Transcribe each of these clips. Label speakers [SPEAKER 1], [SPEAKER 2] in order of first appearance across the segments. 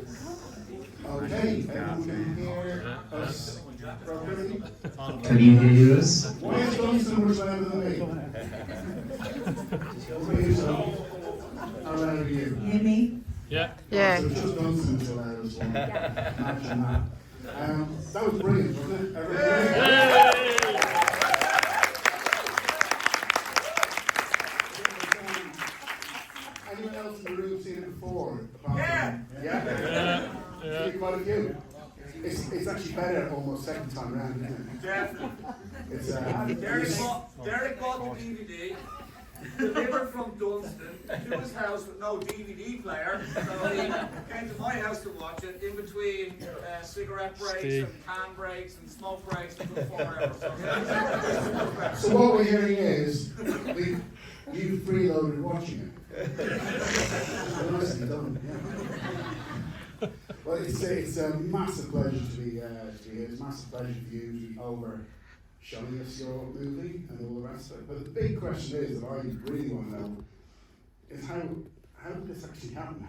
[SPEAKER 1] Okay, everyone can hear us properly?
[SPEAKER 2] Can you hear us?
[SPEAKER 1] Why is Dunstan much louder than me? How loud are you?
[SPEAKER 3] Hear me?
[SPEAKER 4] Yeah.
[SPEAKER 1] So just Dunstan's the loudest one. Imagine that. That was brilliant, wasn't it? Anyone else in the room seen it before? Yeah? Yeah. Quite a few. It's actually better almost second time round, isn't it?
[SPEAKER 5] Definitely.
[SPEAKER 1] It's
[SPEAKER 5] Derek bought the DVD, delivered from Dunstan to his house with no DVD player, so he came to my house to watch it in between cigarette breaks and can breaks and smoke breaks for 4 hours.
[SPEAKER 1] So what we're hearing is you freeloaded watching it. Nicely done, yeah. Well, it's a massive pleasure to be here. It's a massive pleasure for you to be over showing us your movie and all the rest of it. But the big question is, that I really want to know, is how did this actually happen?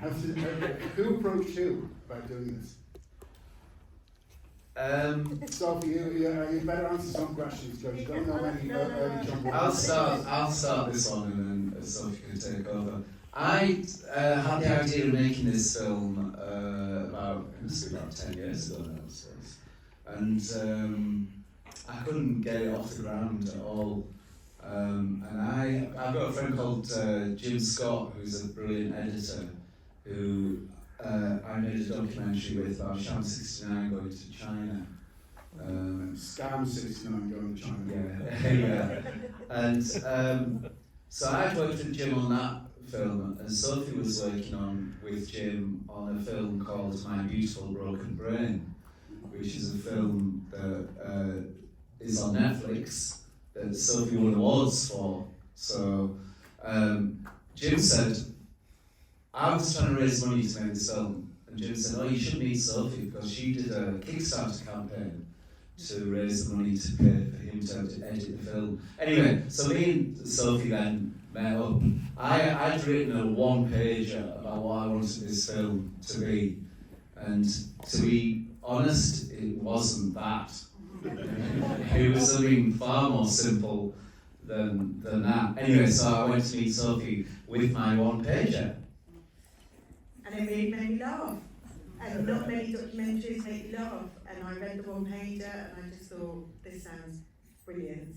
[SPEAKER 1] Who approached who about doing this? Sophie, you better answer some questions because you don't know any early Chumbawamba.
[SPEAKER 2] I'll start this one and then Sophie can take over. I had the idea of making this film it must be about 10 years ago now, I suppose. And I couldn't get it off the ground at all. And I've got a friend called Jim Scott, who's a brilliant editor, who I made a documentary with about Sham 69 going to China.
[SPEAKER 1] Scam 69 going to China.
[SPEAKER 2] Yeah. And so I'd worked with Jim on that film, and Sophie was working on with Jim on a film called My Beautiful Broken Brain, which is a film that is on Netflix that Sophie won awards for. So Jim said, I was trying to raise money to make this film, and Jim said, oh, you should meet Sophie because she did a Kickstarter campaign to raise the money to pay for him to edit the film. Anyway, so me and Sophie then met up. I'd written a one-pager about what I wanted this film to be, and to be honest, it wasn't that. It was something far more simple than that. Anyway, so I went to meet Sophie with my one-pager.
[SPEAKER 3] And it really made me laugh. And not many documentaries make you laugh. And I read the one-pager and I just thought, this sounds brilliant.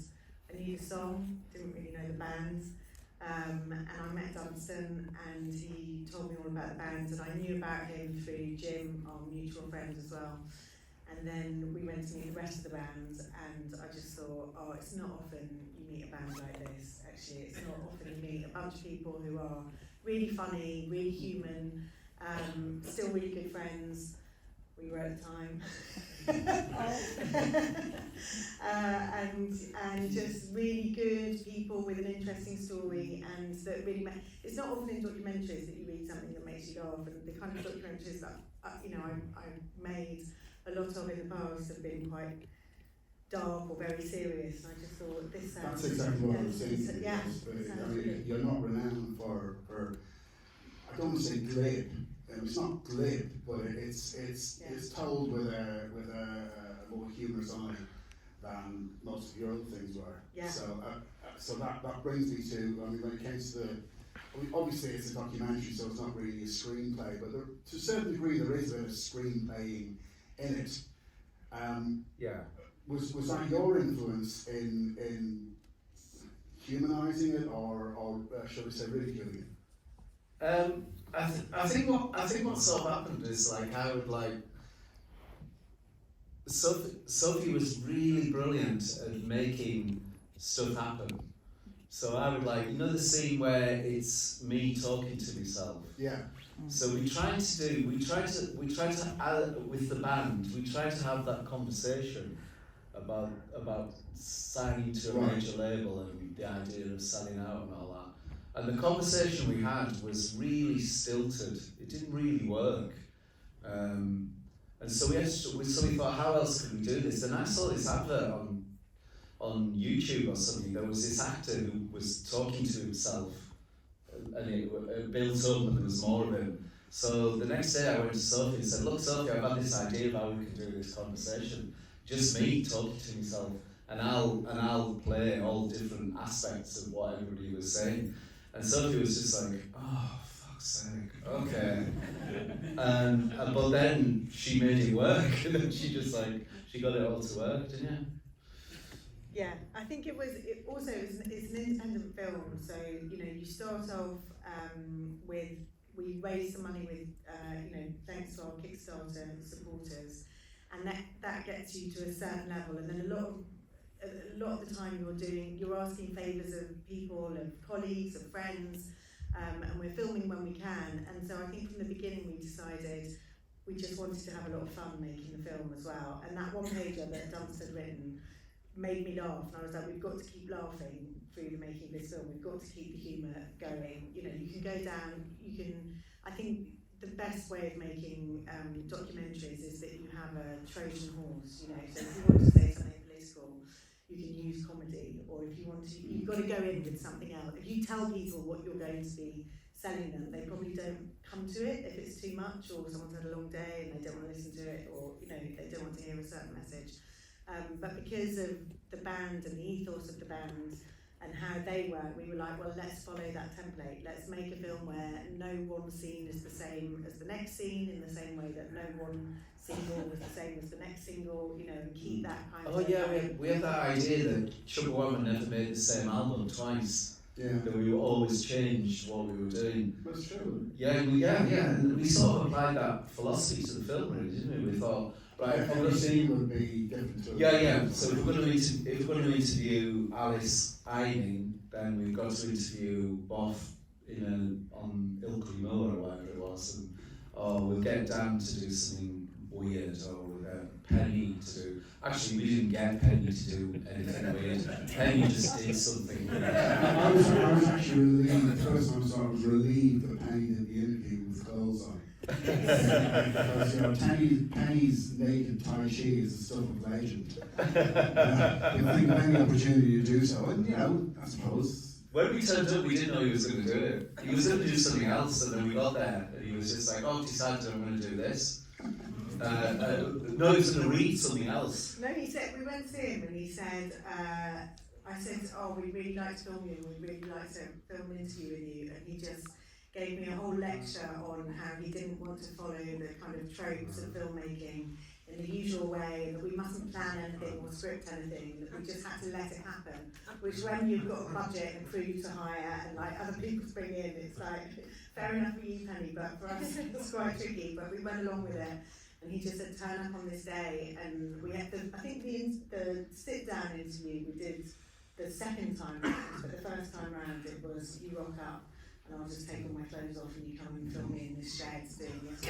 [SPEAKER 3] I knew the song, didn't really know the bands. And I met Dunstan and he told me all about the bands, and I knew about him through Jim, our mutual friend as well. And then we went to meet the rest of the bands, and I just thought, oh, it's not often you meet a band like this, actually. It's not often you meet a bunch of people who are really funny, really human, still really good friends. We were at the time. And just really good people with an interesting story, and that really it's not often in documentaries that you read something that makes you laugh, and the kind of documentaries that I've made a lot of in the past have been quite dark or very serious, and I just thought this sounds...
[SPEAKER 1] That's exactly what I was saying.
[SPEAKER 3] Yeah,
[SPEAKER 1] I mean, you're not renowned for I don't want to say glib. It's not glib, but it's told with a more humorous eye than most of your other things were.
[SPEAKER 3] Yeah.
[SPEAKER 1] So that brings me to, I mean, when it comes to obviously it's a documentary, so it's not really a screenplay, but to a certain degree there is a bit of screenplaying in it. Was that your influence in humanising it, or shall we say ridiculing it?
[SPEAKER 2] I think what sort of happened is I would Sophie was really brilliant at making stuff happen. So I would the scene where it's me talking to myself.
[SPEAKER 1] Yeah.
[SPEAKER 2] So we tried to with the band, we tried to have that conversation about signing to a major label and the idea of selling out and all that. And the conversation we had was really stilted. It didn't really work. And so we thought, how else could we do this? And I saw this advert on YouTube or something. There was this actor who was talking to himself, and it built up, and there was more of him. So the next day I went to Sophie and said, look Sophie, I've got this idea of how we can do this conversation. Just me talking to myself, and I'll play all different aspects of what everybody was saying. And Sophie was just like, oh, fuck's sake, okay. But then she made it work, and then she got it all to work, didn't you?
[SPEAKER 3] Yeah, I think it's an independent film, so you start off with, we raised some money with thanks to our Kickstarter supporters, and that gets you to a certain level, and then a lot of the time you're asking favours of people, of colleagues, of friends, and we're filming when we can. And so I think from the beginning we decided we just wanted to have a lot of fun making the film as well. And that one pager that Dunstan had written made me laugh, and I was like, we've got to keep laughing through the making of this film. We've got to keep the humour going. You can go down. I think the best way of making documentaries is that you have a Trojan horse. So if you want to say something political, you can use comedy, or if you want to, you've got to go in with something else. If you tell people what you're going to be selling them, they probably don't come to it if it's too much, or someone's had a long day and they don't want to listen to it, or they don't want to hear a certain message. But because of the band and the ethos of the band and how they work, we were like, well, let's follow that template. Let's make a film where no one scene is the same as the next scene, in the same way that no one single is the same as the next single, and keep that kind of...
[SPEAKER 2] Oh yeah, we have that idea that Chumbawamba never made the same album twice.
[SPEAKER 1] Yeah.
[SPEAKER 2] That we always changed what we were doing.
[SPEAKER 1] That's true.
[SPEAKER 2] Yeah, and we sort of applied that philosophy to the film, really, didn't we? We thought, right,
[SPEAKER 1] every scene would be different to
[SPEAKER 2] Yeah. So if we're going to interview Alice Eining, then we've got to interview Boff on Ilkley Moor or whatever it was, or we'll get Dan to do something weird, or we'll get Penny to do. Actually, we didn't get Penny to do anything weird. Penny just did something.
[SPEAKER 1] I was actually relieved. The first time I saw it, I was relieved that Penny did the interview with clothes on. Because Penny's naked Tai Chi is the stuff of legend. You'll think of any opportunity to do so, and I suppose.
[SPEAKER 2] When we turned up, we didn't know he was going to do it. He was going to do something else, and then we got there, and he was just like, "Oh, I've decided I'm going to do this." No, he was going to read something else.
[SPEAKER 3] No, he said, we went to him and he said, I said, oh, we'd really like to film you, we'd really like to film an interview with you, and he just gave me a whole lecture on how he didn't want to follow the kind of tropes of filmmaking in the usual way, that we mustn't plan anything or script anything, that we just had to let it happen, which when you've got a budget and crew to hire and like other people to bring in, it's like, fair enough for you, Penny, but for us it's quite tricky, but we went along with it. And he just said, turn up on this day, and we had I think the sit-down interview we did the second time round, but the first time round it was, you rock up, and I'll just take all my clothes off and you come and film me in this shed doing this.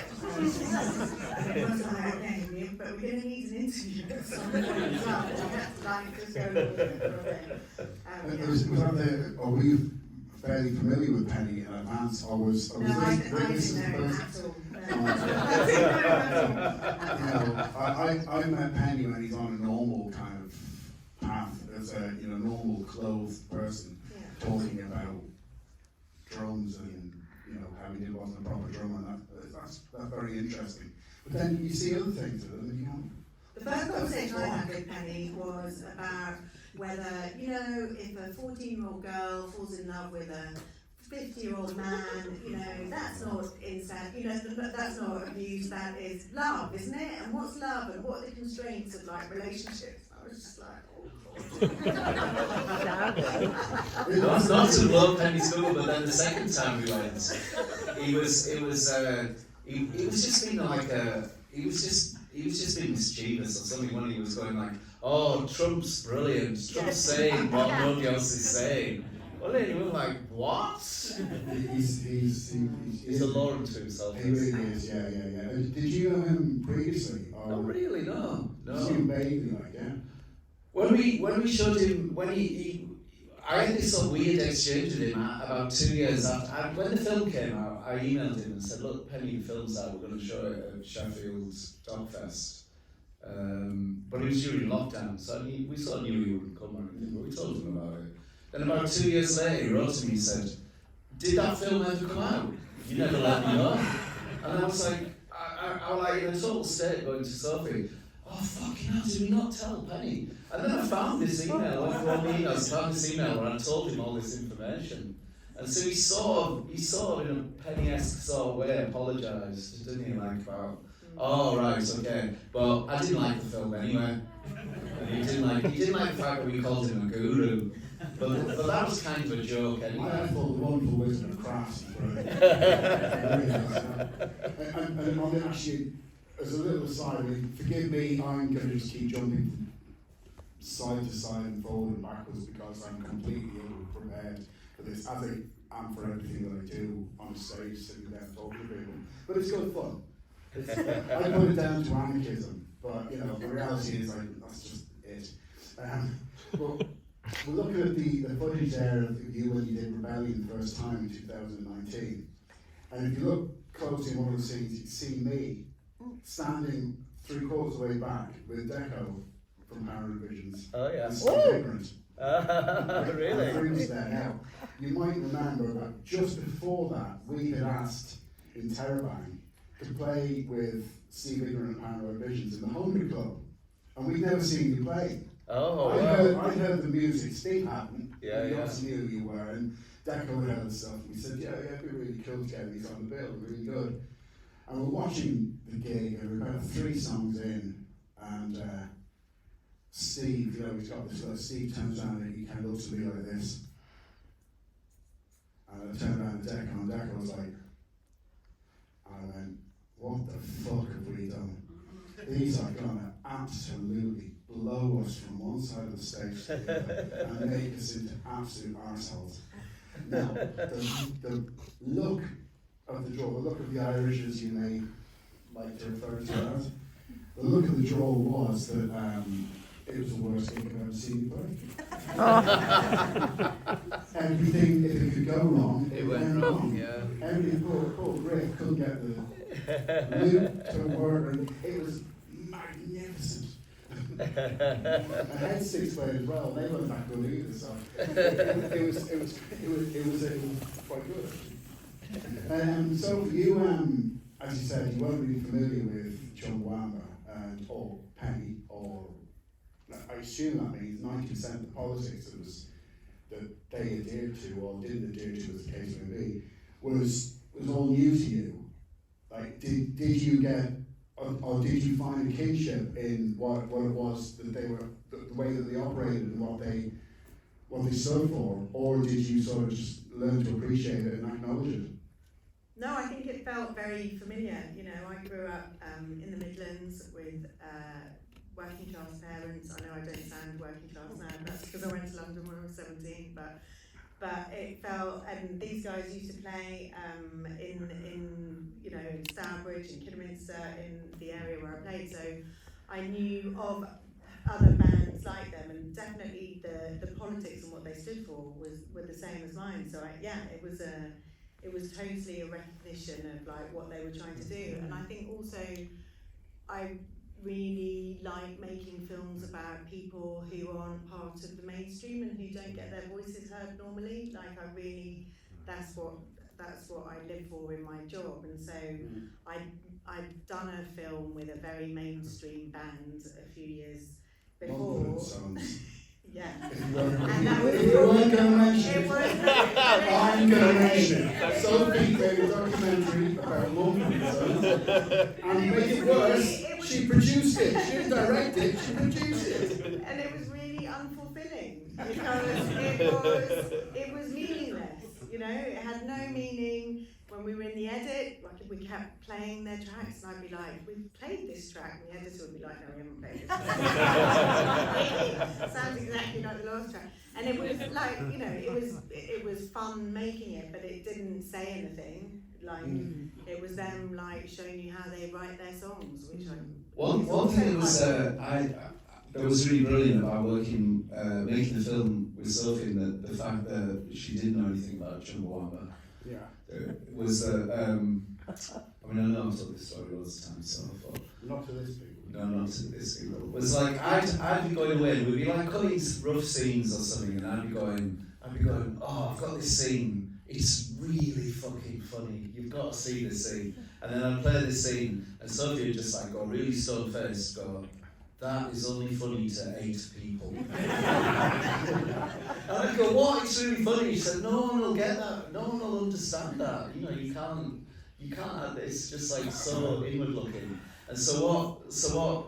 [SPEAKER 3] And it wasn't like, okay, but we're going to need an interview at some point as well, and we had to like just go along with it for a bit.
[SPEAKER 1] Was that the, are we fairly familiar with Penny in advance, or was
[SPEAKER 3] no, I didn't know at all.
[SPEAKER 1] I met Penny when he's on a normal kind of path as a normal clothed person, talking about drums and how he wasn't a proper drummer. That's very interesting. But then you see other things of it, and you know.
[SPEAKER 3] The first conversation I had with Penny was about whether if a 14-year-old girl falls in love with a 50-year-old man, that's not incest, that's not abuse, that is love, isn't it? And what's love, and what are the constraints of relationships? I was just like,
[SPEAKER 2] Not to blow Penny's cover, but then the second time we went, he was just being he was just being mischievous or something when he was going like, oh, Trump's brilliant, Trump's saying what nobody else is saying. Well, then we were like, what? He's a law unto himself.
[SPEAKER 1] He really is, yeah. Did you know him previously?
[SPEAKER 2] Not really, no.
[SPEAKER 1] You see him vaguely, yeah.
[SPEAKER 2] When we showed him, I had this sort of weird exchange with him about 2 years after. When the film came out, I emailed him and said, look, Penny, the film's out, we're going to show it at Sheffield's Dogfest. But it was during lockdown, so we sort of knew he wouldn't come or anything, but we told him about it. Then about 2 years later, he wrote to me and said, did that film ever come out? You never let me know. And I was like, I was like in a total state going to Sophie, oh fucking hell, did we not tell Penny? And then I found this email, I went through all the emails, found this email where I told him all this information. And so he sort of in a Penny-esque sort of way apologised, didn't he, like about, oh right, okay. But I didn't like the film anyway. And he didn't like the fact that we called him a guru. But that was kind of a joke anyway.
[SPEAKER 1] I thought the wonderful wisdom of crafts was brilliant. And I mean, actually, as a little aside, I mean, forgive me, I'm going to just keep jumping from side to side and forward and backwards because I'm completely ill-prepared for this, as I am for everything that I do on a stage, sitting there talking to people. But it's good fun. I put it down to anarchism, but you know, the reality is like, that's just it. But we're looking at the footage there of you when you did Rebellion the first time in 2019. And if you look closely in one of the scenes, you can see me standing 3/4 of the way back with Deco from Paramoid Visions.
[SPEAKER 2] Oh yeah.
[SPEAKER 1] And Steve Ignorant.
[SPEAKER 2] Really?
[SPEAKER 1] And Bruce there. Now, you might remember that just before that, we had asked Interrobang to play with Steve Ignorant and Paramoid Visions in the Hungry Club. And we'd never seen you play.
[SPEAKER 2] Oh,
[SPEAKER 1] I heard the music, Steve hadn't.
[SPEAKER 2] Yeah,
[SPEAKER 1] He
[SPEAKER 2] yeah.
[SPEAKER 1] obviously knew who you were, and Deco had heard stuff. We said, yeah, it'd be really cool to get these on the bill, really good. And we're watching the gig, and we're about 3 songs in, and Steve, you know, he's got this little, Steve turns around and he kind of looks at me like this. And I turned around to Deco, and Deco was like, and I went, what the fuck have we done? These are gonna absolutely blow us from one side of the stage to the other and make us into absolute arseholes. Now, the look of the draw, the look of the Irish, as you may like to refer to it as, the look of the draw was that it was the worst gig I've ever seen you play. Everything, if it could go wrong, it went wrong.
[SPEAKER 2] Yeah.
[SPEAKER 1] Every poor Rick couldn't get the loop to work, and it was magnificent. And Head Six played as well. They weren't that good either, so it was quite good. So you, as you said, you weren't really familiar with Chumbawamba or Penny, or I assume that means 90% of the politics that they adhered to or didn't adhere to, as the case may be, was all new to you. Like, did you get, or did you find a kinship in what it was that they were, the way that they operated and what they stood for, or did you sort of just learn to appreciate it and acknowledge it?
[SPEAKER 3] No, I think it felt very familiar. You know, I grew up in the Midlands with working class parents. I know I don't sound working class now, but that's because I went to London when I was 17, but it felt, and these guys used to play in you know, Stourbridge and Kidderminster, in the area where I played, so I knew of other bands like them, and definitely the politics and what they stood for were the same as mine. So it was totally a recognition of like what they were trying to do. And I think also I really like making films about people who aren't part of the mainstream and who don't get their voices heard normally. Like that's what I live for in my job. And so I'd done a film with a very mainstream band a few years before. Yeah. And that was
[SPEAKER 1] weren't going to mention
[SPEAKER 3] it.
[SPEAKER 1] I'm going to mention it. Sophie made a documentary about Mumford & Sons, and to make it worse, she produced it. She didn't direct it, she produced it.
[SPEAKER 3] And it was really unfulfilling because it was meaningless. You know, it had no meaning. When we were in the edit, like we kept playing their tracks, and I'd be like, "We've played this track," and the editor would be like, "No, we haven't played this track." Sounds exactly like the last track. And it was like, you know, it was fun making it, but it didn't say anything. Like it was them like showing you how they write their songs, which I.
[SPEAKER 2] One thing that was that was really brilliant about working, making the film with Sophie, and the fact that she didn't know anything about Chumbawamba.
[SPEAKER 1] Yeah.
[SPEAKER 2] Was that, I mean, I know I've told this story all the time, so I thought.
[SPEAKER 1] Not to this people.
[SPEAKER 2] No, not to this people. It was like, I'd be going away, and we'd be like cutting rough scenes or something, and I'd be going, oh, I've got this scene it's really fucking funny. You've got to see this scene. And then I'd play this scene, and Sophie would just like go really stone-faced, go, that is only funny to 8 people. And I'd go, what? It's really funny. She said, no one will get that. No one will understand that. You know, you can't have it's just like so inward-looking. And so what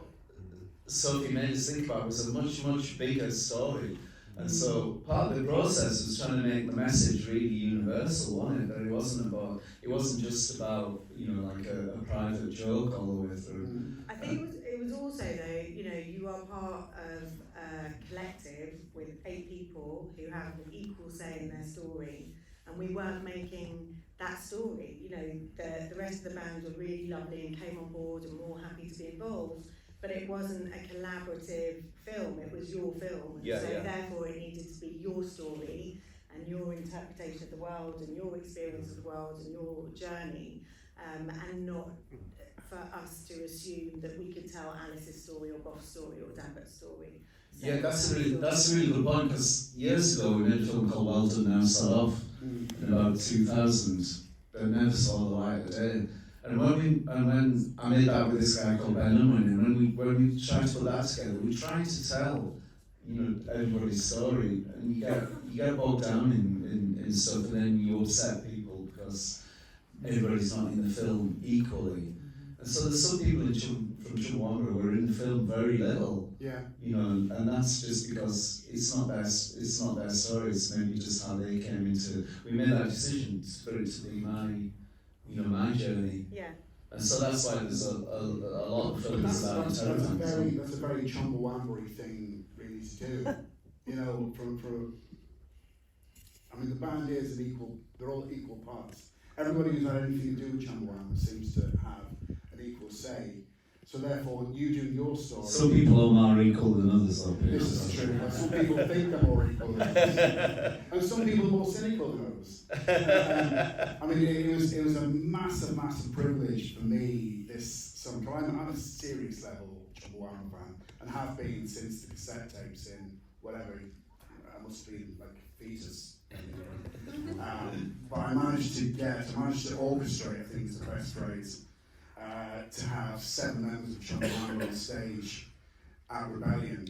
[SPEAKER 2] Sophie made us think about was a much, much bigger story. And so part of the process was trying to make the message really universal, wasn't it? That it wasn't just about, you know, like a private joke all the way through.
[SPEAKER 3] I think it was also though, you know, you are part of a collective with 8 people who have an equal say in their story, and we weren't making that story. You know, the rest of the band were really lovely and came on board and were all happy to be involved. But it wasn't a collaborative film, it was your film. Therefore it needed to be your story and your interpretation of the world and your experience of the world and your journey, and not for us to assume that we could tell Alice's story or Bob's story or Dabbert's story. So
[SPEAKER 2] yeah, that's a really good point, because years ago we made a film called Well Done Now Sell Off in about 2000, but never saw the light of day. And when I made that with this guy called Ben Unwin, and when we tried to put that together, we tried to tell, you know, everybody's story, and you get bogged down in stuff, and then you upset people because everybody's not in the film equally. And so there's some people from Chumbawamba who are in the film very little.
[SPEAKER 1] Yeah.
[SPEAKER 2] You know, and that's just because it's not their story. It's maybe just how they came into. We made that decision for it to be my journey.
[SPEAKER 3] Yeah.
[SPEAKER 2] And so that's why there's a lot of films about Interrobang.
[SPEAKER 1] That's a very Chumbawamba thing really to do. You know, I mean the band is they're all equal parts. Everybody who's had anything to do with Chumbawamba seems to have an equal say. So therefore, you do your story.
[SPEAKER 2] Some people are more equal than others, though.
[SPEAKER 1] This is true. Some people think they're more equal than others, and some people are more cynical than others. I mean, it was a massive, massive privilege for me this summer. I'm a serious level Chumbawamba fan, and have been since the cassette tapes in whatever. I must be like fetus. But I managed to orchestrate, I think is the best phrase. To have 7 members of Chumbawamba on stage at Rebellion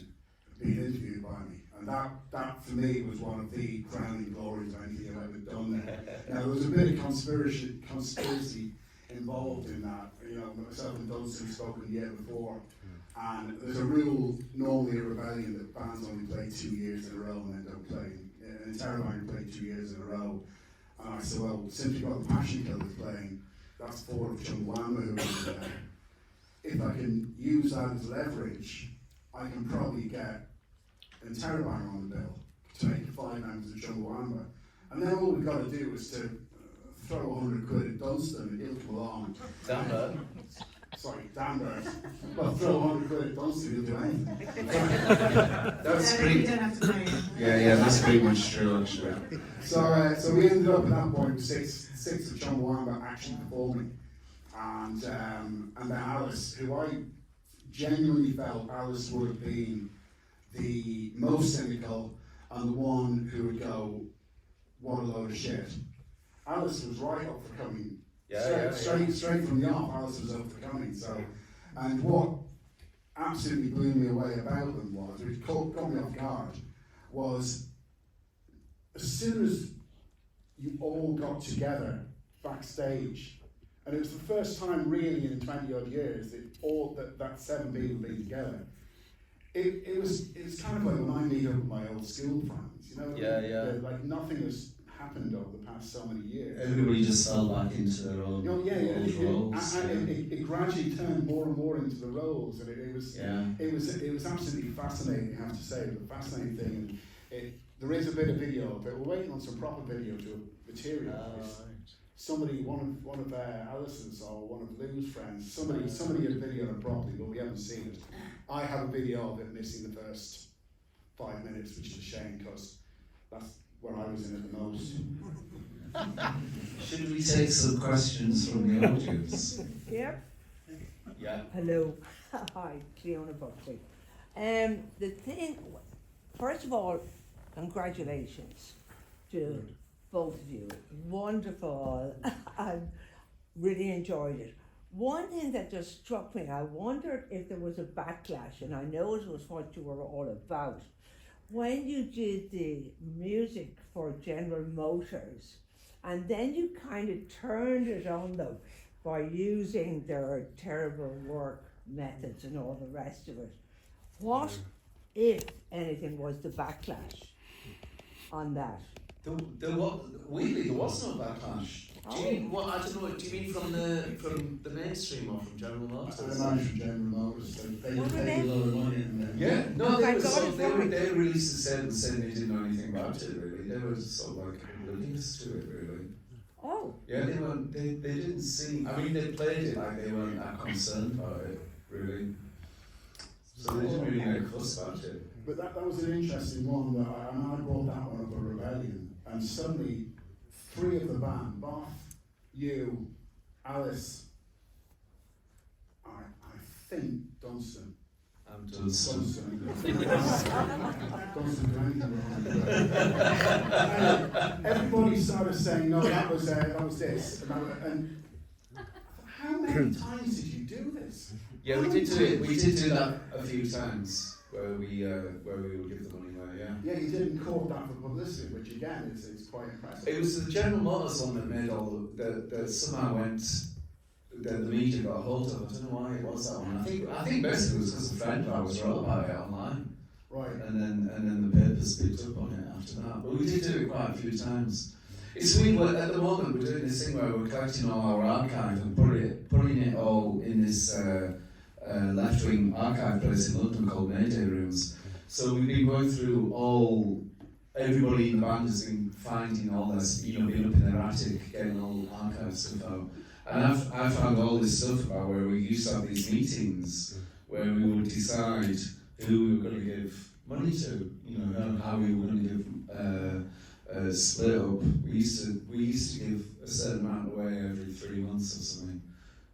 [SPEAKER 1] being interviewed by me, and that for me was one of the crowning glories of anything I've ever done there. Now there was a bit of conspiracy involved in that. You know, myself and Dunstan spoke the year before, and there's a rule normally at Rebellion that bands only play 2 years in a row and then don't play. And Interrobang played 2 years in a row, and I said, well, since we've got the Passion Killers playing, that's 4 of Chumbawamba who are there. If I can use that as leverage, I can probably get Interrobang on the bill to make 5 members of Chumbawamba. And then all we've got to do is to throw 100 quid at Dunstan and he'll come along.
[SPEAKER 2] Danbert.
[SPEAKER 1] Sorry, Danbert. Well, throw 100 quid at Dunstan, he'll do anything.
[SPEAKER 2] That's
[SPEAKER 3] You
[SPEAKER 2] pretty.
[SPEAKER 3] don't have to pay.
[SPEAKER 2] Yeah, that's pretty much true, actually.
[SPEAKER 1] So we ended up at that point with six of Chumbawamba actually performing, and then Alice, who I genuinely felt Alice would have been the most cynical and the one who would go, what a load of shit. Alice was right up for coming. Straight from the off, Alice was up for coming. So, and what absolutely blew me away about them was, which caught me off guard, was as soon as you all got together backstage, and it was the first time really in 20 odd years that 7 people being together. It was kind of like when I meet up with my old school friends, you know, like nothing has happened over the past so many years.
[SPEAKER 2] Everybody just fell back into their own roles.
[SPEAKER 1] It gradually turned more and more into the roles, and it was absolutely fascinating, I have to say. The fascinating thing, and there is a bit of video of it. We're waiting on some proper video to materialise. Somebody, one of Alison's or one of Lou's friends, somebody had videoed it properly, but we haven't seen it. I have a video of it missing the first 5 minutes, which is a shame because that's where I was in it the most.
[SPEAKER 2] Should we take some questions from the audience?
[SPEAKER 4] Yep.
[SPEAKER 2] Yeah.
[SPEAKER 4] Hello. Hi, Fiona Buckley. The thing, first of all, congratulations to both of you. Wonderful. I really enjoyed it. One thing that just struck me, I wondered if there was a backlash, and I know it was what you were all about. When you did the music for General Motors, and then you kind of turned it on them by using their terrible work methods and all the rest of it. What, if anything, was the backlash on that?
[SPEAKER 2] There was no backlash. Do you mean, what, I don't know, do you mean from the mainstream or from General Motors?
[SPEAKER 1] I imagine from General Motors, they
[SPEAKER 4] What were
[SPEAKER 1] paid a
[SPEAKER 4] they?
[SPEAKER 1] lot of money in there.
[SPEAKER 2] Yeah, no,
[SPEAKER 4] Have I
[SPEAKER 2] they
[SPEAKER 4] got it right?
[SPEAKER 2] they released a statement saying they didn't know anything about it really. They were sort of like oblivious to it really.
[SPEAKER 4] Oh,
[SPEAKER 2] Yeah, they didn't seem, I mean they played it like they weren't that concerned about it, really. So they didn't really make a fuss about it.
[SPEAKER 1] But that was an interesting one, that I brought that one up at Rebellion, and suddenly 3 of the band, Bath, you, Alice, I think Dunstan.
[SPEAKER 2] I'm Dunstan.
[SPEAKER 1] Dunstan do anything wrong. Everybody started saying, no, that was this. And how many times did you do this?
[SPEAKER 2] Yeah, we did do it. We did do that a few times where we would give the money away. Yeah.
[SPEAKER 1] Yeah, you didn't court that for publicity, which again is quite impressive.
[SPEAKER 2] It was the General Motors one that made all that somehow went. The media got a hold of. I don't know why it was that one. I think basically it was because a friend of ours wrote about it online.
[SPEAKER 1] Right.
[SPEAKER 2] And then the papers picked up on it after that. But we did do it quite a few times. It's weird, but at the moment we're doing this thing where we're collecting all our archive and putting it all in this left-wing archive place in London called Mayday Rooms. So we've been going through everybody in the band has been finding all this, being up in their attic, getting all the archive stuff out. And I found all this stuff about where we used to have these meetings where we would decide who we were going to give money to, and how we were going to give split up. We used to give a certain amount away every 3 months or something.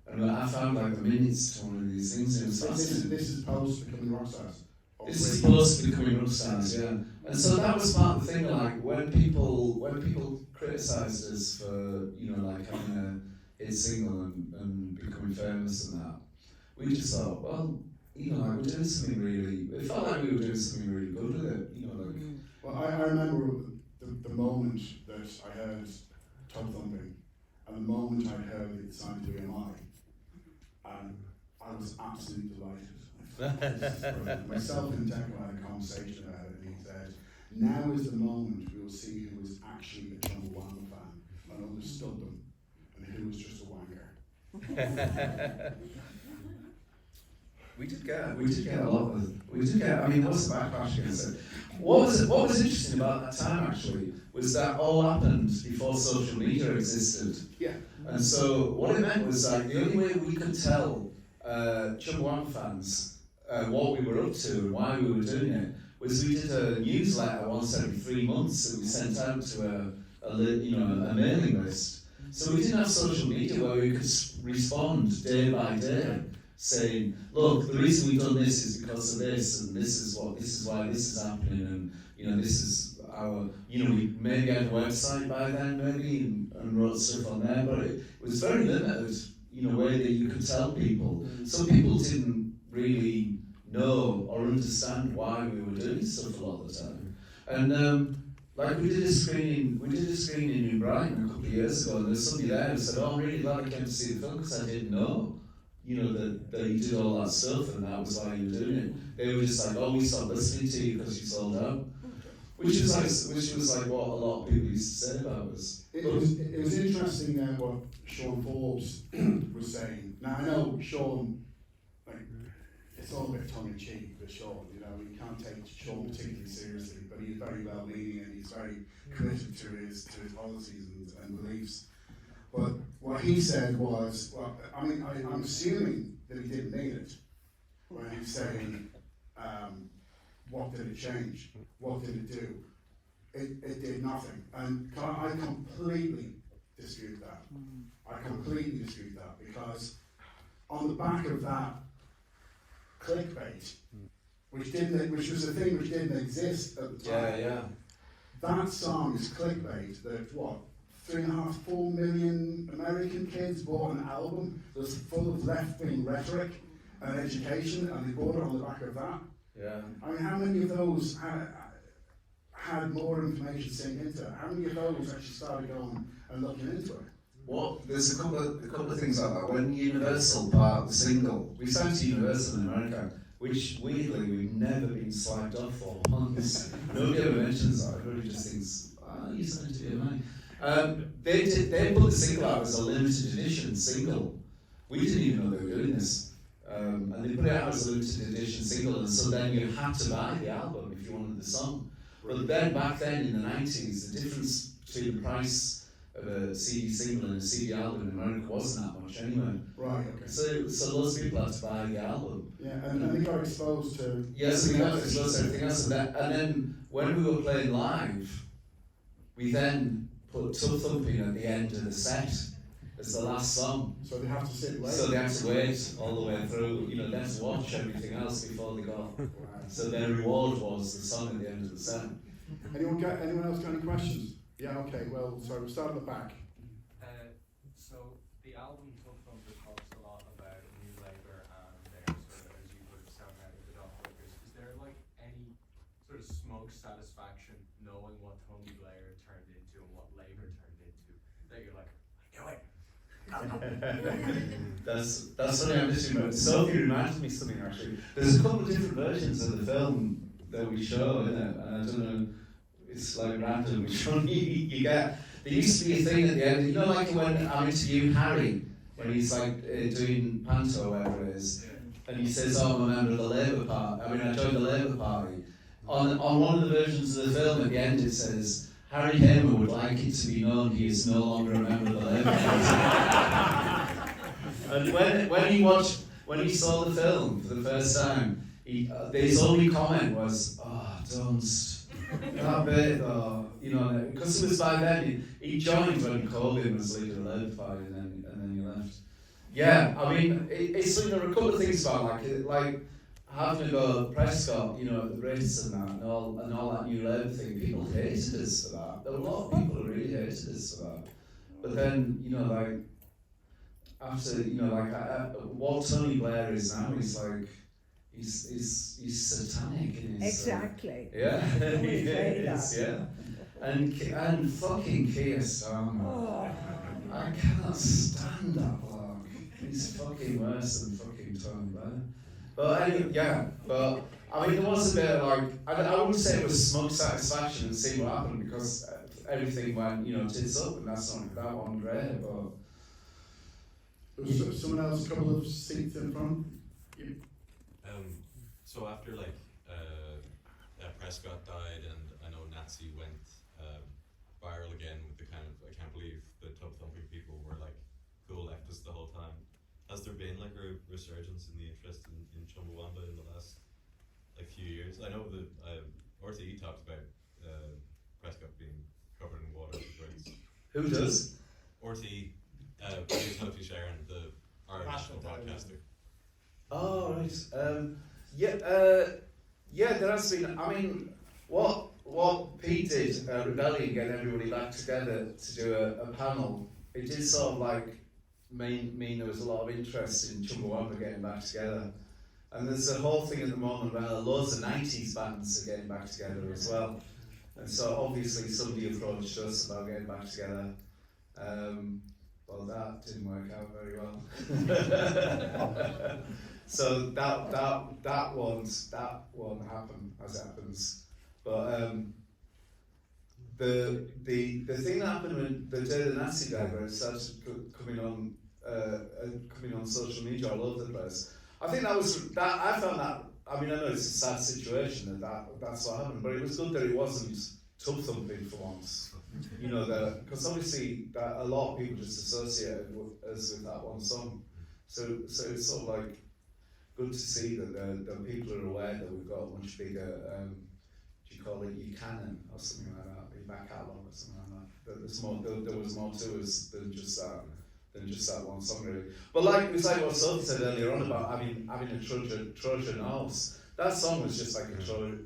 [SPEAKER 2] And I found like the minutes to one of these things. And it was fascinating.
[SPEAKER 1] This is post becoming rock stars.
[SPEAKER 2] This is post becoming rock stars, yeah. And so that was part of the thing. Like when people criticised us for like having a hit single and becoming famous and that, we just thought, well, like we're doing something really. It felt like we were doing something really good with it, like.
[SPEAKER 1] Well, I remember the moment that I heard Tub Thumping, and the moment I heard it signed to EMI, and I was absolutely delighted. Myself and Declan had a conversation about it, and he said, now is the moment we will see who was actually a Chumbawamba fan and understood them, and who was just a wanker.
[SPEAKER 2] We did get a lot of. I mean, there was a backlash against it. What was interesting about that time actually was that all happened before social media existed.
[SPEAKER 1] Yeah.
[SPEAKER 2] And so what it meant was like the only way we could tell Chumbawamba fans what we were up to and why we were doing it was we did a newsletter once every 3 months that we sent out to a mailing list. So we didn't have social media where we could respond day by day, saying, look, the reason we've done this is because of this, and this is why this is happening, and this is our, we maybe had a website by then, maybe, and wrote stuff on there, but it was very limited, way that you could tell people. Some people didn't really know or understand why we were doing stuff a lot of the time. And like we did a screening in New Brighton a couple of years ago, and there's somebody there who said, oh, I'm really glad I came to see the film because I didn't know. That you did all that stuff and that was why you were doing it. They were just like, oh, we stopped listening to you because you sold out. Which was like what a lot of people used to say about us.
[SPEAKER 1] It was interesting what Sean Forbes was saying. Now I know Sean, it's all a bit tongue in cheek with Sean, you can't take Sean particularly seriously, but he's very well meaning and he's very committed to his policies and beliefs. But what he said was, I'm assuming that he didn't mean it when he's saying, what did it change? What did it do? It did nothing. And I completely dispute that. I completely dispute that because on the back of that clickbait, which was a thing which didn't exist at the time.
[SPEAKER 2] Yeah.
[SPEAKER 1] that song is clickbait. That what, 3.5, 4 million American kids bought an album that's full of left-wing rhetoric and education, and they bought it on the back of that.
[SPEAKER 2] Yeah.
[SPEAKER 1] I mean, how many of those had more information sink into it? How many of those actually started going and looking into it?
[SPEAKER 2] Well, there's a couple of things like that. When Universal bought the single, we signed to Universal in America, which weirdly we've never been slagged off for once. Nobody ever mentions that. Everybody just thinks, you signed to BMI. They put the single out as a limited edition single. We didn't even know they were doing this. And they put it out as a limited edition single, and so then you had to buy the album if you wanted the song. But then, back then in the 90s, the difference between the price of a CD single and a CD album in America wasn't that much anyway.
[SPEAKER 1] Right, okay.
[SPEAKER 2] So lots of people had to buy the album.
[SPEAKER 1] Yeah, and they got exposed to...
[SPEAKER 2] Yes, we got exposed to everything else. And then when we were playing live, we then put Tough Thumping at the end of the set as the last song.
[SPEAKER 1] So they have to sit late.
[SPEAKER 2] So they had to wait all the way through. You know, they had to watch everything else before they got. So their reward was the song at the end of the set.
[SPEAKER 1] Anyone else got any questions? Yeah, okay, well, sorry, we'll start at the back.
[SPEAKER 6] So the album Tough Thumper talks a lot about New Labour and their sort of, as you would have sound out of the dog workers. Is there like any sort of smoke satisfaction knowing what Tony Blair turned into and what Labour turned into, that you're like, I knew it?
[SPEAKER 2] That's something I'm just remembering. Sophie reminds me of something actually. There's a couple of different versions of the film that we show, isn't it? And I don't know, it's like random which one you get. There used to be a thing at the end, you know, like when I'm interviewing Harry, when he's like doing panto or whatever it is, and he says, oh, I'm a member of the Labour Party, I joined the Labour Party. On one of the versions of the film at the end it says, Harry Hamer would like it to be known he is no longer a member of the Labour Party. And when he saw the film for the first time, his only comment was, oh, don't, that bit, you know, because it was by then, he joined when Corbyn was leader of the Labour Party, and then he left. Yeah, I mean, it's there are a couple of things about like having to go Prescott, you know, the Brits and that, and all that New Labour thing. People hated us for that. There were a lot of people who really hated us for that. But then, you know, like after, you know, like what Tony Blair is now, he's like. He's satanic in his...
[SPEAKER 4] Exactly.
[SPEAKER 2] Yeah, he is, yeah. And fucking Keir Starmer.
[SPEAKER 4] Oh.
[SPEAKER 2] I cannot stand that bloke. He's fucking worse than fucking Tony Blair. But anyway, yeah, but I mean, there was a bit of like, I wouldn't say it was smug satisfaction and see what happened because everything went, you know, tits up and that's not that one great, but...
[SPEAKER 1] There was someone else, a couple of seats in front.
[SPEAKER 7] So after like Prescott died, and I know Nazi went viral again with the kind of, I can't believe the Tub Thumping people were like cool leftists the whole time. Has there been like a resurgence in the interest in Chumbawamba in the last like few years? I know that RTE talked about Prescott being covered in water.
[SPEAKER 2] Who does?
[SPEAKER 7] RTE, Sophie Sharon, the Irish national broadcaster.
[SPEAKER 2] Oh, right. Yeah, there has been. I mean, what Pete did, Rebellion, getting everybody back together to do a panel, it did sort of like mean there was a lot of interest in Chumbawamba getting back together. And there's a whole thing at the moment where loads of 90s bands are getting back together as well. And so obviously somebody approached us about getting back together. Well, that didn't work out very well. So that won't happen as it happens. But the thing that happened when the day the Nazi died, where it started coming on social media all over the place. I think I found that. I mean, I know it's a sad situation that's what happened, but it was good that it wasn't Tub Thumping for once. You know, because obviously that a lot of people just associated us with that one song. So it's sort of like good to see that the people are aware that we've got a much bigger, do you call it your canon or something like that, your back catalogue or something like that. That there's more, there was more to us than just that one song really. But like it was like what Sophie said earlier on about having a Trojan horse. that song was just like a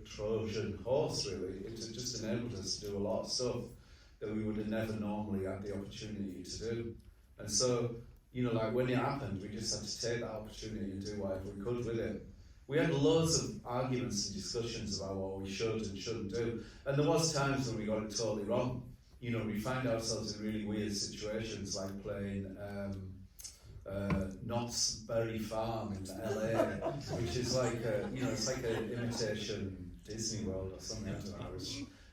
[SPEAKER 2] Trojan horse, really. It just enabled us to do a lot of stuff that we would have never normally had the opportunity to do. And so, you know, like when it happened, we just had to take that opportunity and do whatever we could with it. We had loads of arguments and discussions about what we should and shouldn't do. And there was times when we got it totally wrong. You know, we find ourselves in really weird situations, like playing Knott's Berry Farm in LA, which is like it's like an imitation Disney World or something. I don't know.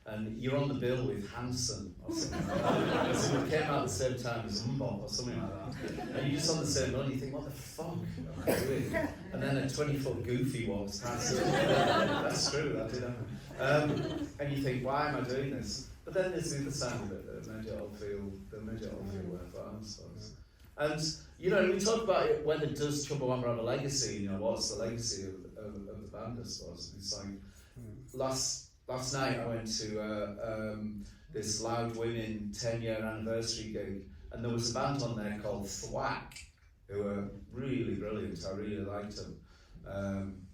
[SPEAKER 2] And you're on the bill with Hanson or something like that. So it came out at the same time as Mbop or something like that. And you just on the same bill and you think, what the fuck am I doing? And then a 20-foot Goofy walks past. That's true, that did happen. And you think, why am I doing this? But then there's the other side of it that made it all feel worthwhile, I suppose. And, you know, we talk about it, whether does Chumbawamba have a legacy, you know, what's the legacy of the band, I suppose. It's like, last night I went to this Loud Women 10-year anniversary gig, and there was a band on there called Thwack, who were really brilliant. I really liked them.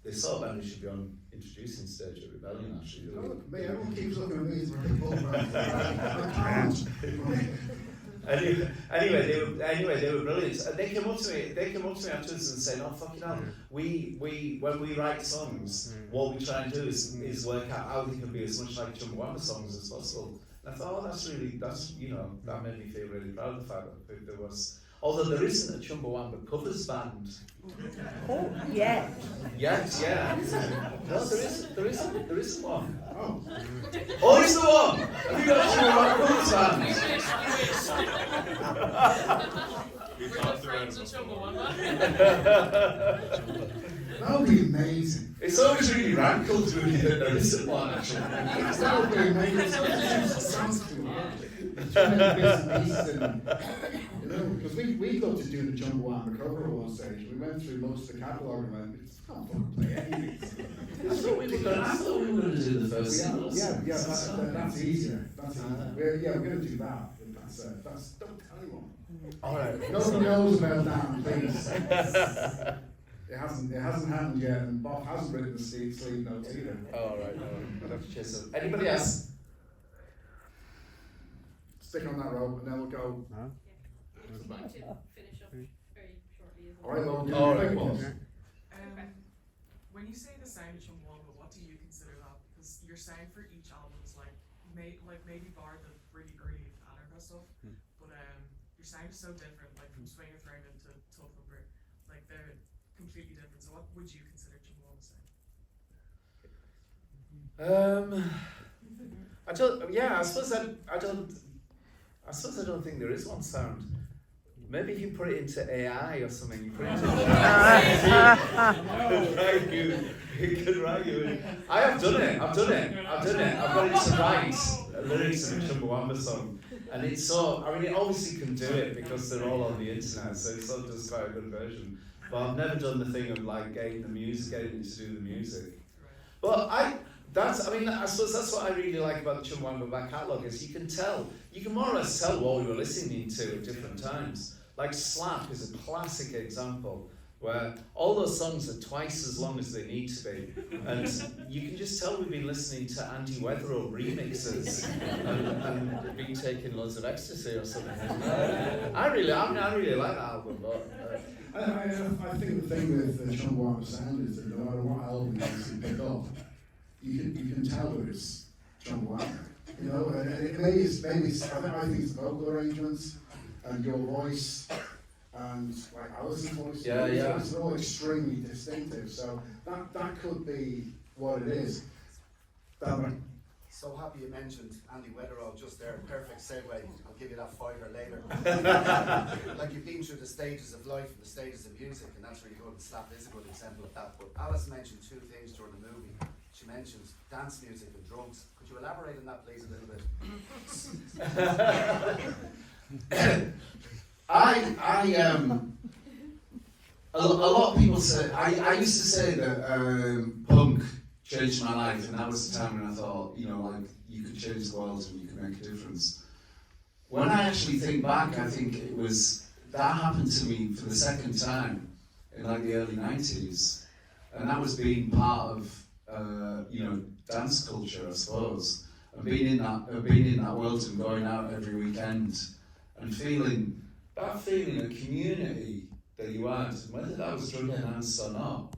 [SPEAKER 2] They sort of band who should be on introducing stage at Rebellion, actually.
[SPEAKER 1] Oh, look at me, everyone keeps looking at me as we're both I can't.
[SPEAKER 2] Anyway, they were brilliant. And they came up to me afterwards and said, "Oh, fucking hell, we when we write songs, what we try and do is work out how they can be as much like Chumbawamba songs as possible." And I thought, oh, that made me feel really proud of the fact that there was. Although there isn't a Chumbawamba covers band.
[SPEAKER 4] Oh, yeah.
[SPEAKER 2] Yes, yeah. No, there isn't one.
[SPEAKER 1] Oh.
[SPEAKER 2] Oh, is there one? Have you got a Chumbawamba covers band?
[SPEAKER 8] We're good friends with Chumbawamba.
[SPEAKER 1] That would be amazing.
[SPEAKER 2] It's always really rankled to me that there isn't one, actually.
[SPEAKER 1] That would be amazing. It sounds too hard. You know, because we got to do the Chumbawamba cover at one stage. We went through most of the catalogue and went, it's not fucking play any of these.
[SPEAKER 2] I thought we were going to do the first single.
[SPEAKER 1] Yeah, that's easier. That's easier. We're going to do that. That's don't tell anyone.
[SPEAKER 2] All right.
[SPEAKER 1] Nobody knows about that, please. It hasn't happened yet, and Bob hasn't written the sleeve notes either.
[SPEAKER 2] All right. I'll have to chase it. Anybody else?
[SPEAKER 1] Stick on that rope, and then we'll go.
[SPEAKER 8] Yeah, we need to finish up very shortly as well.
[SPEAKER 1] All right, well, do
[SPEAKER 2] All
[SPEAKER 1] the
[SPEAKER 2] right.
[SPEAKER 1] big ones.
[SPEAKER 9] When you say the sound of Chumbawamba, what do you consider that? Because your sound for each album is like maybe bar the really early Anarcha stuff, but your sound is so different, like from Swing of Throne into Tough Number, like they're completely different. So what would you consider Chumbawamba's sound?
[SPEAKER 2] I suppose I don't think there is one sound. Maybe if you put it into AI or something, you put it into it could write you. I have done it. I've got it to write lyrics of a Chumbawamba song. And it's so, I mean, it obviously can do it because they're all on the internet, so it sort of does quite a good version. But I've never done the thing of like getting it to do the music. But I suppose that's what I really like about the Chumbawamba back catalogue is you can more or less tell what we were listening to at different times. Like Slap is a classic example where all those songs are twice as long as they need to be, and you can just tell we've been listening to Andy Weatherall remixes and been taking loads of ecstasy or something. I really like that album, but.
[SPEAKER 1] I think the thing with the Chumbawamba sound is that no matter what album you pick up, you can tell that it's Chumbawamba. You know, and maybe it's I think it's vocal arrangements and your voice and like Alison's voice.
[SPEAKER 2] Yeah.
[SPEAKER 1] It's all extremely distinctive. So that could be what it is.
[SPEAKER 10] So happy you mentioned Andy Weatherall just there. Perfect segue. I'll give you that fiver later. Like you've been through the stages of life and the stages of music, and that's really good. And Slap is a good example of that. But Alice mentioned two things during the movie. She mentioned dance music and drugs. Could you elaborate on that, please, a little bit?
[SPEAKER 2] A lot of people say, I used to say that punk changed my life, and that was the time when I thought, you know, like, you could change the world and you could make a difference. When I actually think back, I think that happened to me for the second time in like the early 90s. and that was being part of dance culture, I suppose, and being in that world and going out every weekend and feeling of community that you had, whether that was drug enhanced or not.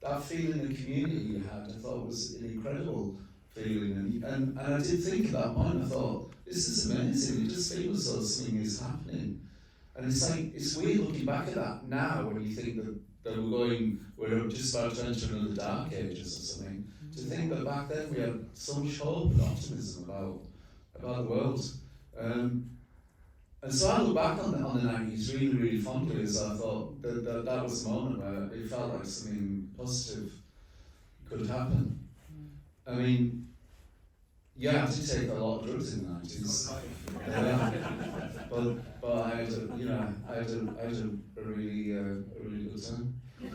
[SPEAKER 2] That feeling of community you had, I thought was an incredible feeling, and I did think at that point, I thought, this is amazing. It just feels as though something is happening, and it's weird looking back at that now when you think that we're just about to enter another dark ages or something. To think that back then we had so much hope and optimism about the world. And so I look back on the 90s really, really fondly, as I thought that was a moment where it felt like something positive could happen. I mean, yeah, I did take a lot of drugs in the 90s. But I had a really good time.
[SPEAKER 8] We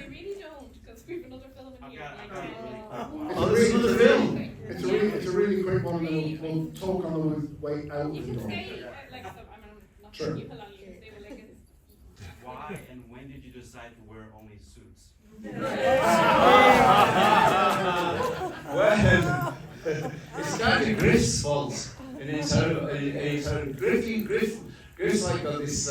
[SPEAKER 8] really don't, because we've another film in here.
[SPEAKER 1] It's a really quick one, and we'll talk on the way out.
[SPEAKER 8] You can say, like, I'm not
[SPEAKER 1] Sure.
[SPEAKER 8] you can only say, but like,
[SPEAKER 11] Why and when did you decide to wear only suits?
[SPEAKER 2] Well, it's kind of Griff's fault. Griff's like got this.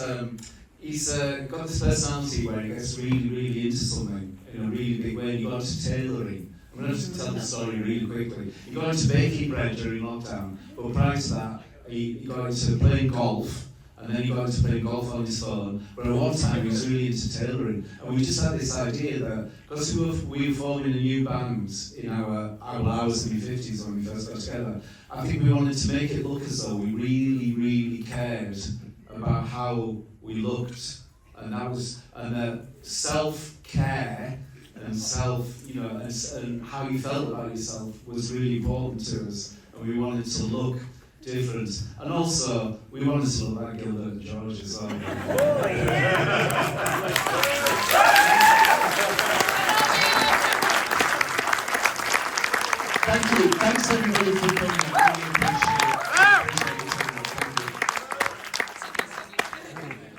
[SPEAKER 2] He's got this personality where he gets really, really into something in a really big way. He got into tailoring. I'm going to tell the story really quickly. He got into baking bread during lockdown, but prior to that, he got into playing golf, and then he got into playing golf on his phone. But at one time, he was really into tailoring, and we just had this idea that because we were forming a new band in our hours in the 50s when we first got together, I think we wanted to make it look as though we really, really cared about how we looked, and that was self-care and and how you felt about yourself was really important to us, and we wanted to look different, and also we wanted to look like Gilbert and George as well.
[SPEAKER 1] Thank you. Thanks everybody for coming. I really appreciate it.